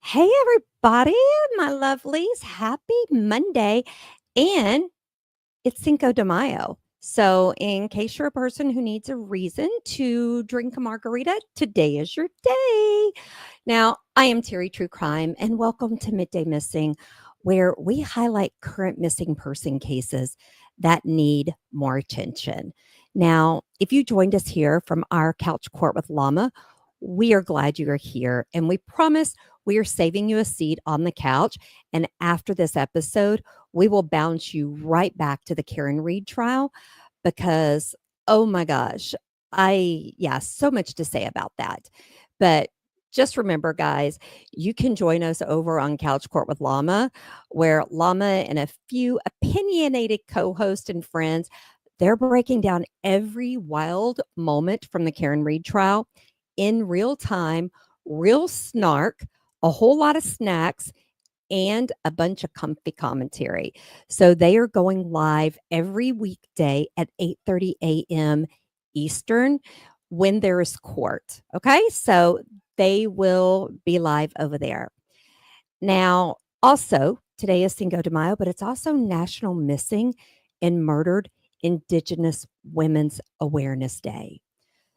Hey, everybody, my lovelies. Happy Monday. And it's Cinco de Mayo. So, in case you're a person who needs a reason to drink a margarita, today is your day. Now, I am Terry True Crime, and welcome to Midday Missing, where we highlight current missing person cases that need more attention. Now, if you joined us here from our couch court with Llama, we are glad you are here, and we promise we are saving you a seat on the couch. And after this episode, we will bounce you right back to the Karen Reed trial because, oh my gosh, so much to say about that. But just remember, guys, you can join us over on Couch Court with Llama, where Llama and a few opinionated co hosts and friends, they're breaking down every wild moment from the Karen Reed trial in real time, real snark, a whole lot of snacks, and a bunch of comfy commentary. So they are going live every weekday at 8:30 a.m. Eastern when there is court. Okay? So they will be live over there. Now, also, today is Cinco de Mayo, but it's also National Missing and Murdered Indigenous Women's Awareness Day.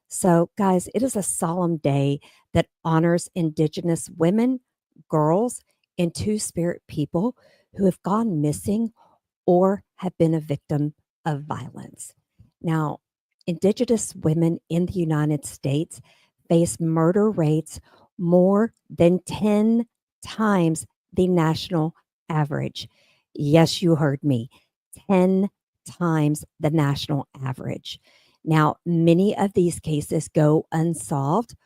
So, guys, it is a solemn day that honors Indigenous women, girls, and Two Spirit people who have gone missing or have been a victim of violence. Now, Indigenous women in the United States face murder rates more than 10 times the national average. Yes, you heard me, 10 times the national average. Now, many of these cases go unsolved,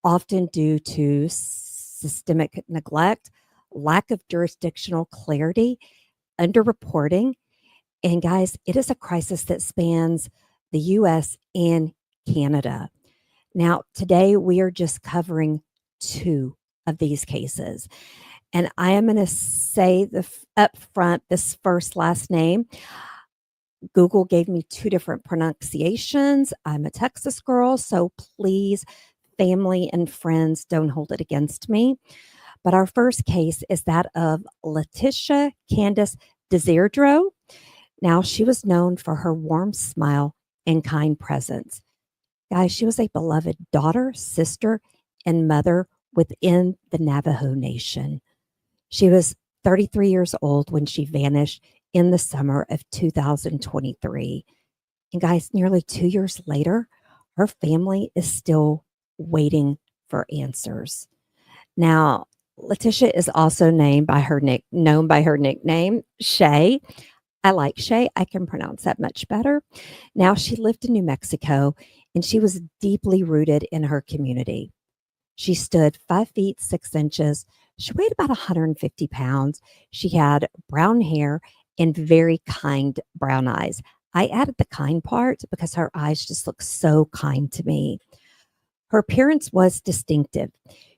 often due to systemic neglect, lack of jurisdictional clarity, underreporting. And guys, it is a crisis that spans the US and Canada. Now, today we are just covering two of these cases. And I am going to say up front this first last name. Google gave me two different pronunciations. I'm a Texas girl, so please, family and friends, don't hold it against me. But our first case is that of Latisha Candice Desiderio. Now, she was known for her warm smile and kind presence. Guys, she was a beloved daughter, sister, and mother within the Navajo Nation. She was 33 years old when she vanished in the summer of 2023. And guys, nearly 2 years later, her family is still waiting for answers. Now, Latisha is also known by her nickname, Shay. I like Shay. I can pronounce that much better. Now, she lived in New Mexico and she was deeply rooted in her community. She stood 5 feet 6 inches. She weighed about 150 pounds. She had brown hair and very kind brown eyes. I added the kind part because her eyes just look so kind to me. Her appearance was distinctive.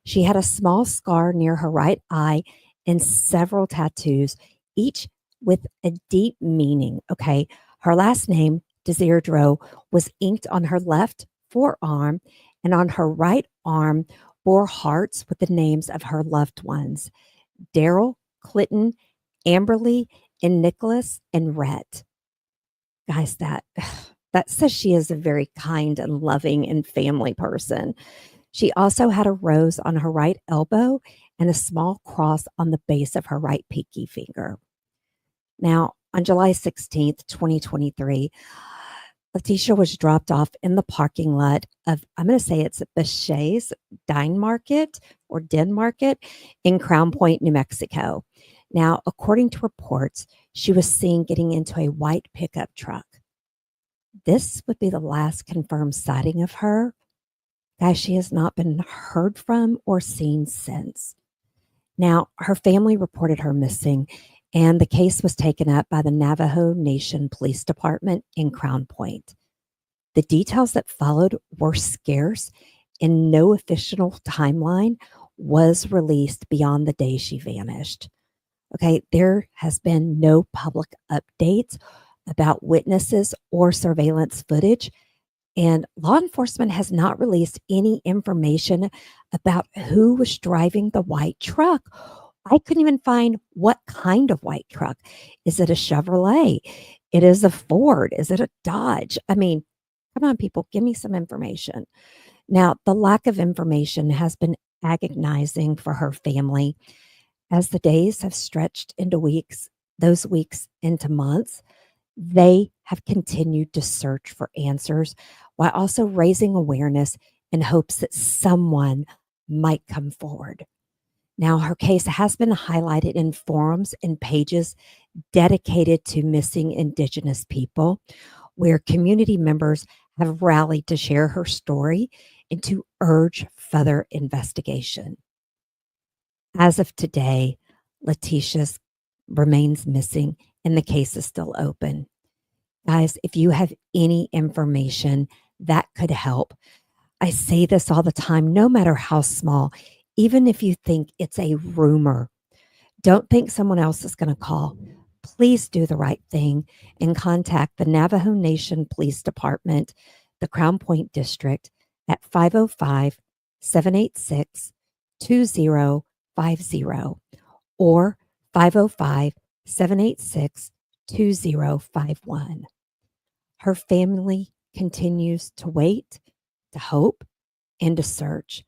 She had a small scar near her right eye and several tattoos, each with a deep meaning. Okay. Her last name, Desiderio, was inked on her left forearm, and on her right arm bore hearts with the names of her loved ones: Daryl, Clinton, Amberly, and Nicholas and Rhett. Guys, that says she is a very kind and loving and family person. She also had a rose on her right elbow and a small cross on the base of her right pinky finger. Now, on July 16th, 2023, Latisha was dropped off in the parking lot of, I'm going to say it's Basha's Dine Market or Den Market in Crownpoint, New Mexico. Now, according to reports, she was seen getting into a white pickup truck. This would be the last confirmed sighting of her. Guys, she has not been heard from or seen since. Now, her family reported her missing, and the case was taken up by the Navajo Nation Police Department in Crown Point. The details that followed were scarce, and no official timeline was released beyond the day she vanished. Okay, there has been no public updates about witnesses or surveillance footage. And law enforcement has not released any information about who was driving the white truck. I couldn't even find what kind of white truck. Is it a Chevrolet? It is a Ford. Is it a Dodge? I mean, come on, people, give me some information. Now, the lack of information has been agonizing for her family as the days have stretched into weeks, those weeks into months. They have continued to search for answers while also raising awareness in hopes that someone might come forward. Now, her case has been highlighted in forums and pages dedicated to missing Indigenous people, where community members have rallied to share her story and to urge further investigation. As of today, Latisha remains missing and the case is still open. Guys, if you have any information that could help, I say this all the time, no matter how small, even if you think it's a rumor, don't think someone else is going to call. Please do the right thing and contact the Navajo Nation Police Department, the Crownpoint District at 505 786 2050 or 505 786 2051. Her family continues to wait, to hope, and to search.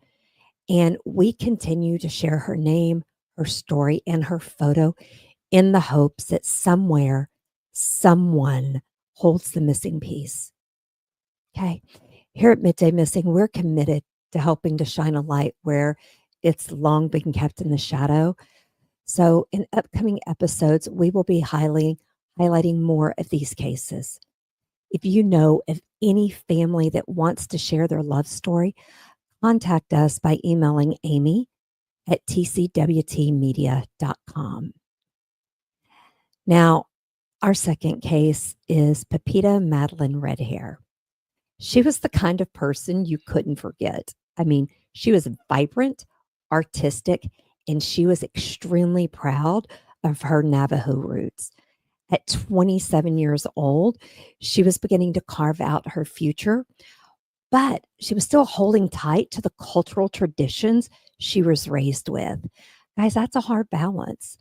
And we continue to share her name, her story, and her photo in the hopes that somewhere, someone holds the missing piece. Okay. Here at Midday Missing, we're committed to helping to shine a light where it's long been kept in the shadow. So in upcoming episodes, we will be highlighting more of these cases. If you know of any family that wants to share their love story, contact us by emailing Amy at tcwtmedia.com. Now, our second case is Pepita Madalyn Redhair. She was the kind of person you couldn't forget. I mean, she was vibrant, artistic, and she was extremely proud of her Navajo roots. At 27 years old, she was beginning to carve out her future, but she was still holding tight to the cultural traditions she was raised with. Guys, that's a hard balance.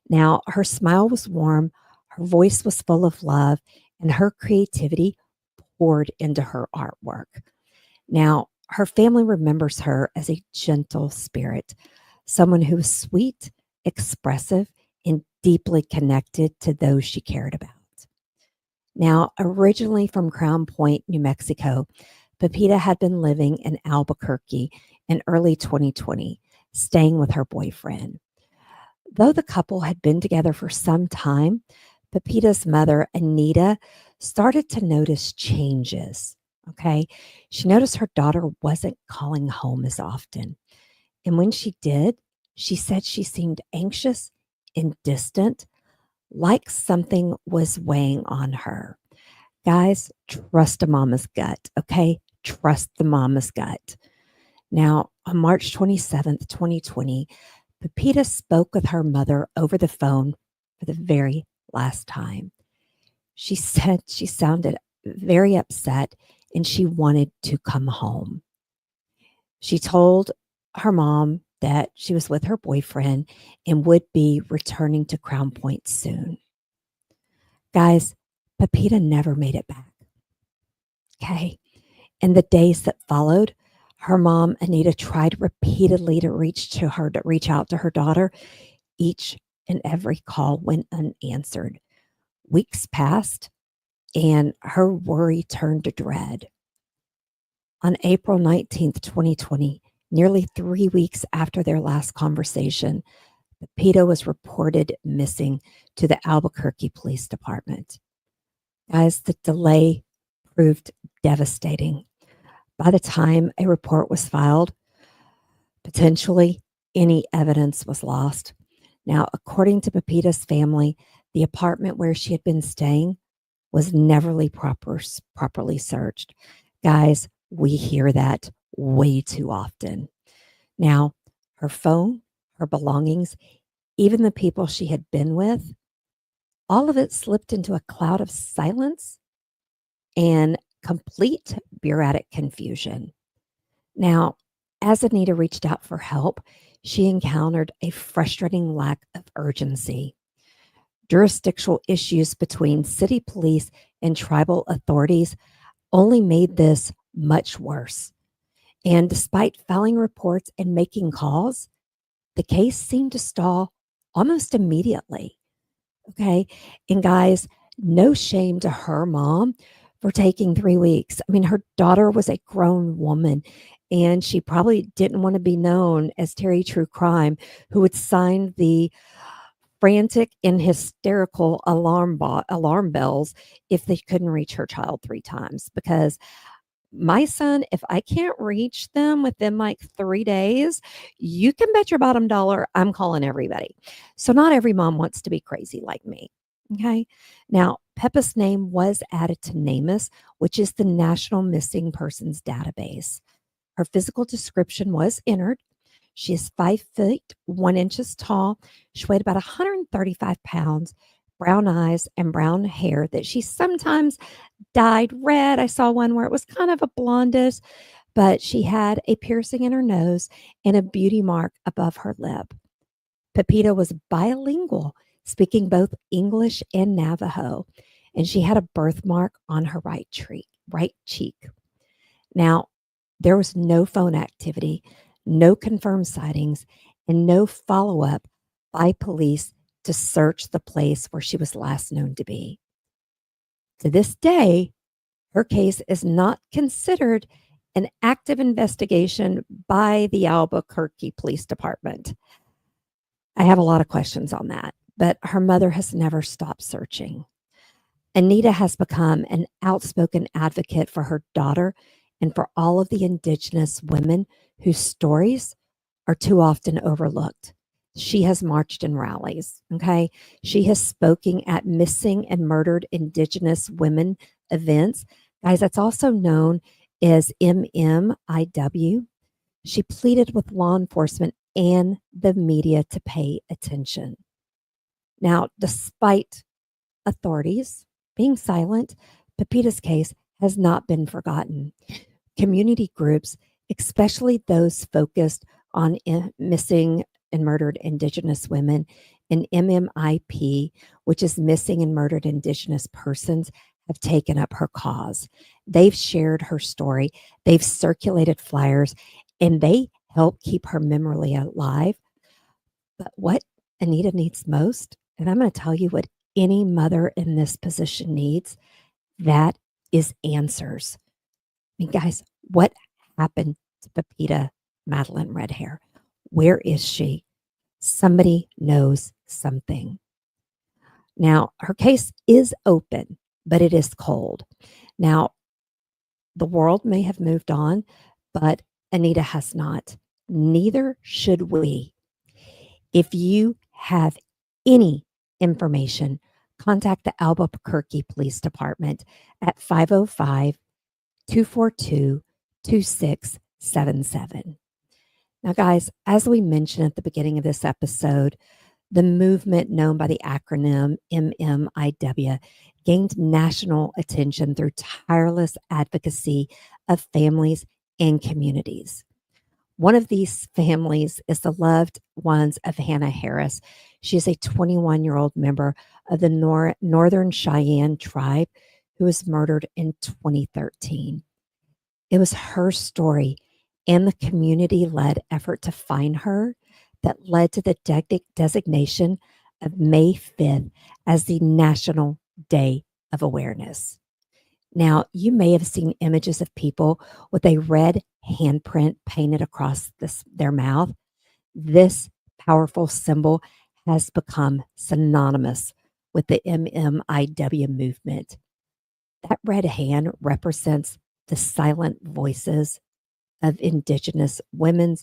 Now, her smile was warm, her voice was full of love, and her creativity poured into her artwork. Now, her family remembers her as a gentle spirit, someone who was sweet, expressive, and deeply connected to those she cared about. Now, originally from Crownpoint, New Mexico, Pepita had been living in Albuquerque in early 2020, staying with her boyfriend. Though the couple had been together for some time, Pepita's mother, Anita, started to notice changes. Okay. She noticed her daughter wasn't calling home as often. And when she did, she said she seemed anxious and distant, like something was weighing on her. Guys, trust a mama's gut, okay? Trust the mama's gut. Now, on March 27th, 2020, Pepita spoke with her mother over the phone for the very last time. She said she sounded very upset and she wanted to come home. She told her mom that she was with her boyfriend and would be returning to Crownpoint soon. Guys, Pepita never made it back. Okay. In the days that followed, her mom, Anita, tried repeatedly to reach out to her daughter. Each and every call went unanswered. Weeks passed, and her worry turned to dread. On April 19th, 2020, nearly 3 weeks after their last conversation, Pepita was reported missing to the Albuquerque Police Department. Guys, the delay proved devastating. By the time a report was filed, potentially any evidence was lost. Now, according to Pepita's family, the apartment where she had been staying was never properly searched. Guys, we hear that way too often. Now, her phone, her belongings, even the people she had been with, all of it slipped into a cloud of silence and complete bureaucratic confusion. Now, as Anita reached out for help, she encountered a frustrating lack of urgency. Jurisdictional issues between city police and tribal authorities only made this much worse. And despite filing reports and making calls, the case seemed to stall almost immediately. Okay. And guys, no shame to her mom for taking 3 weeks. I mean, her daughter was a grown woman and she probably didn't want to be known as Terry True Crime, who would sign the frantic and hysterical alarm bells if they couldn't reach her child 3 times. Because my son, if I can't reach them within like 3 days, you can bet your bottom dollar I'm calling everybody. So not every mom wants to be crazy like me. Okay. Now, Peppa's name was added to NamUs, which is the National Missing Persons Database. Her physical description was entered. She is 5 feet 1 inches tall. She weighed about 135 pounds, brown eyes and brown hair that she sometimes dyed red. I saw one where it was kind of a blondish, but she had a piercing in her nose and a beauty mark above her lip. Pepita was bilingual, speaking both English and Navajo, and she had a birthmark on her right cheek. Now, there was no phone activity, no confirmed sightings, and no follow-up by police to search the place where she was last known to be. To this day, her case is not considered an active investigation by the Albuquerque Police Department. I have a lot of questions on that, but her mother has never stopped searching. Anita has become an outspoken advocate for her daughter and for all of the Indigenous women whose stories are too often overlooked. She has marched in rallies, okay? She has spoken at missing and murdered Indigenous women events. Guys, that's also known as MMIW. She pleaded with law enforcement and the media to pay attention. Now, despite authorities being silent, Pepita's case has not been forgotten. Community groups, especially those focused on missing and murdered Indigenous women, and MMIP, which is Missing and Murdered Indigenous Persons, have taken up her cause. They've shared her story, they've circulated flyers, and they help keep her memory alive. But what Anita needs most, and I'm going to tell you what any mother in this position needs, that is answers. I mean, guys, what happened to Pepita Madalyn Redhair? Where is she? Somebody knows something. Now, her case is open, but it is cold. Now, the world may have moved on, but Anita has not. Neither should we. If you have any information, contact the Albuquerque Police Department at 505 242 2677. Now, guys, as we mentioned at the beginning of this episode, the movement known by the acronym MMIW gained national attention through tireless advocacy of families and communities. One of these families is the loved ones of Hannah Harris. She is a 21-year-old member of the Northern Cheyenne tribe who was murdered in 2013. It was her story and the community-led effort to find her that led to the designation of May 5th as the National Day of Awareness. Now, you may have seen images of people with a red handprint painted across their mouth. This powerful symbol has become synonymous with the MMIW movement. That red hand represents the silent voices of Indigenous women,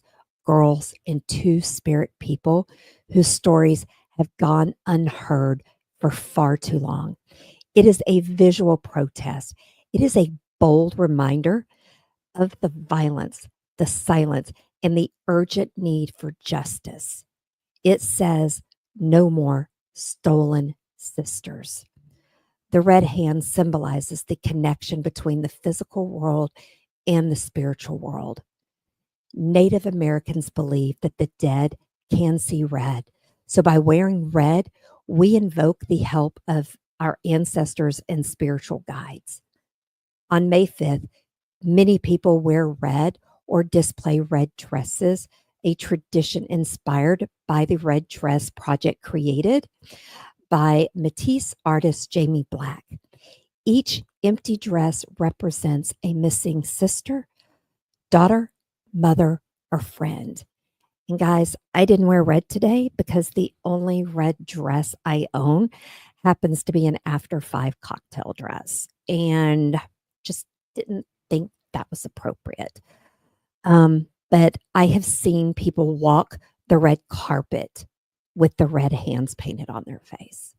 girls, and two-spirit people whose stories have gone unheard for far too long. It is a visual protest. It is a bold reminder of the violence, the silence, and the urgent need for justice. It says, no more stolen sisters. The red hand symbolizes the connection between the physical world and the spiritual world. Native Americans believe that the dead can see red. So by wearing red, we invoke the help of our ancestors and spiritual guides. On May 5th, many people wear red or display red dresses, a tradition inspired by the Red Dress Project created by Métis artist Jamie Black. Each empty dress represents a missing sister, daughter, mother, or friend. And guys, I didn't wear red today because the only red dress I own happens to be an after 5 cocktail dress. And just didn't think that was appropriate. But I have seen people walk the red carpet with the red hands painted on their face.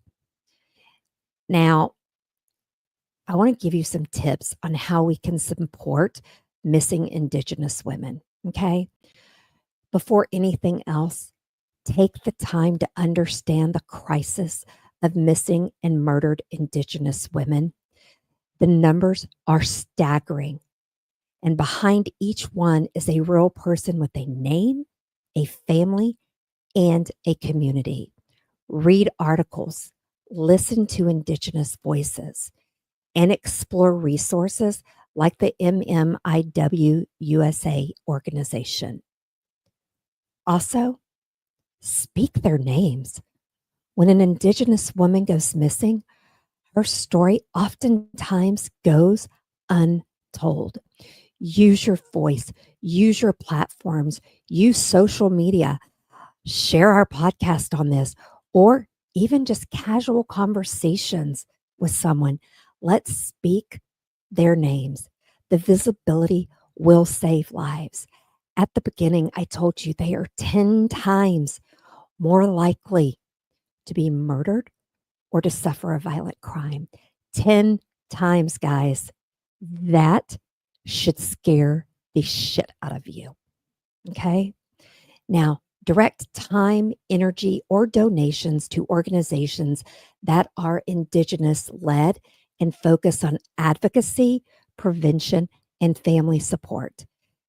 Now, I want to give you some tips on how we can support missing Indigenous women. Okay. Before anything else, take the time to understand the crisis of missing and murdered Indigenous women. The numbers are staggering. And behind each one is a real person with a name, a family, and a community. Read articles, listen to Indigenous voices, and explore resources like the MMIW USA organization. Also, speak their names. When an Indigenous woman goes missing, her story oftentimes goes untold. Use your voice, use your platforms, use social media, share our podcast on this, or even just casual conversations with someone. Let's speak their names. The visibility will save lives. At the beginning, I told you they are 10 times more likely to be murdered or to suffer a violent crime. 10 times, guys. That should scare the shit out of you. Okay? Now, direct time, energy, or donations to organizations that are Indigenous led and focus on advocacy, prevention, and family support.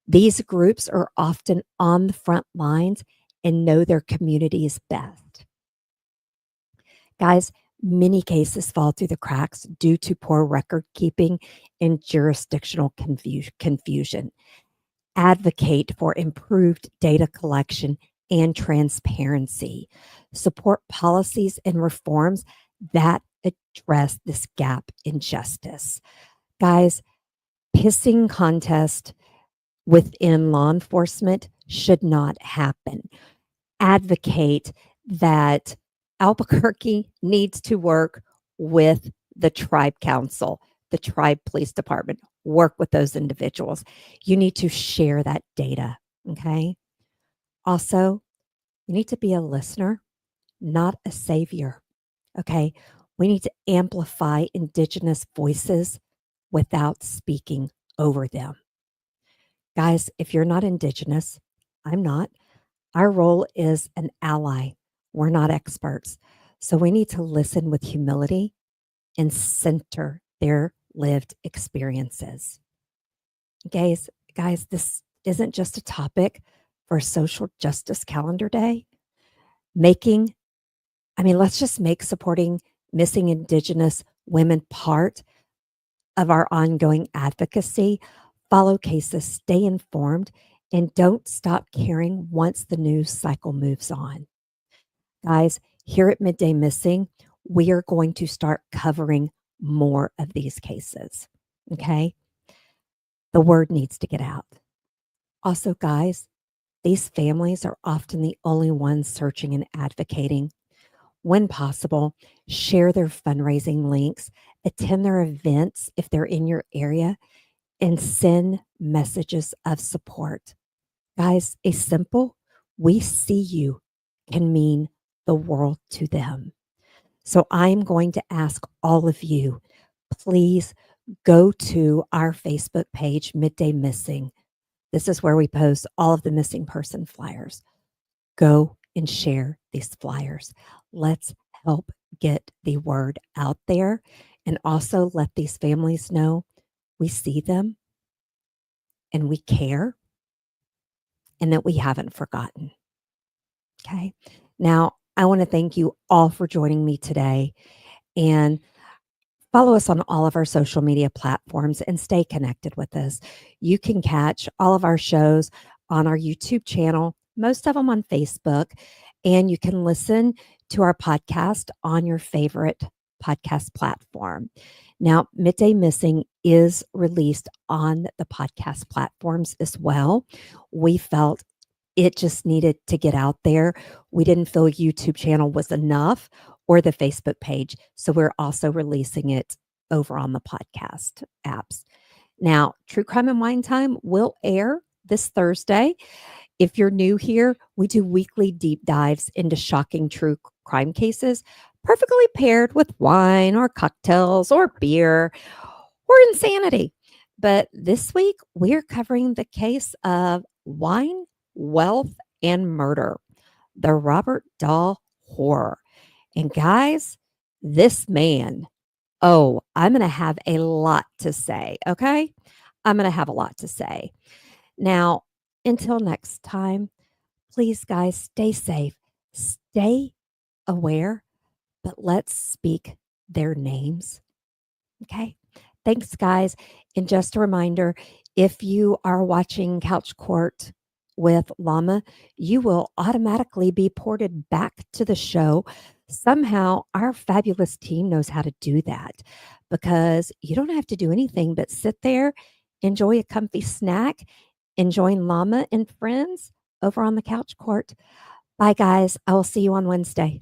These groups are often on the front lines and know their communities best. Guys, many cases fall through the cracks due to poor record keeping and jurisdictional confusion. Advocate for improved data collection and transparency. Support policies and reforms that address this gap in justice. Guys, pissing contest within law enforcement should not happen. Advocate that Albuquerque needs to work with the tribe council, the tribe police department, work with those individuals. You need to share that data. Okay. Also, you need to be a listener, not a savior. Okay. We need to amplify Indigenous voices without speaking over them. Guys, if you're not Indigenous, I'm not. Our role is an ally. We're not experts. So we need to listen with humility and center their lived experiences. Guys, this isn't just a topic for Social Justice Calendar Day. Let's just make supporting missing Indigenous women part of our ongoing advocacy. Follow cases, stay informed, and don't stop caring once the news cycle moves on. Guys, here at Midday Missing, we are going to start covering more of these cases. Okay? The word needs to get out. Also, guys, these families are often the only ones searching and advocating. When possible, share their fundraising links, attend their events if they're in your area, and send messages of support. Guys, a simple, we see you can mean the world to them. So I'm going to ask all of you, please go to our Facebook page, Midday Missing. This is where we post all of the missing person flyers. Go and share these flyers. Let's help get the word out there. and also let these families know we see them and we care and that we haven't forgotten. Okay. Now, I want to thank you all for joining me today and follow us on all of our social media platforms and stay connected with us. You can catch all of our shows on our YouTube channel, most of them on Facebook, and you can listen to our podcast on your favorite podcast platform. Now, Midday Missing is released on the podcast platforms as well. We felt it just needed to get out there. We didn't feel YouTube channel was enough or the Facebook page. So we're also releasing it over on the podcast apps. Now, True Crime and Wine Time will air this Thursday. If you're new here, we do weekly deep dives into shocking true crime cases, perfectly paired with wine or cocktails or beer or insanity. But this week, we're covering the case of wine, wealth, and murder, the Robert Dahl horror. And guys, this man, oh, I'm going to have a lot to say. Okay. I'm going to have a lot to say. Now, until next time, please, guys, stay safe, stay aware, but let's speak their names. Okay. Thanks, guys. And just a reminder, if you are watching Couch Court with Llama, you will automatically be ported back to the show. Somehow, our fabulous team knows how to do that because you don't have to do anything but sit there, enjoy a comfy snack, and join Llama and friends over on the Couch Court. Bye, guys. I will see you on Wednesday.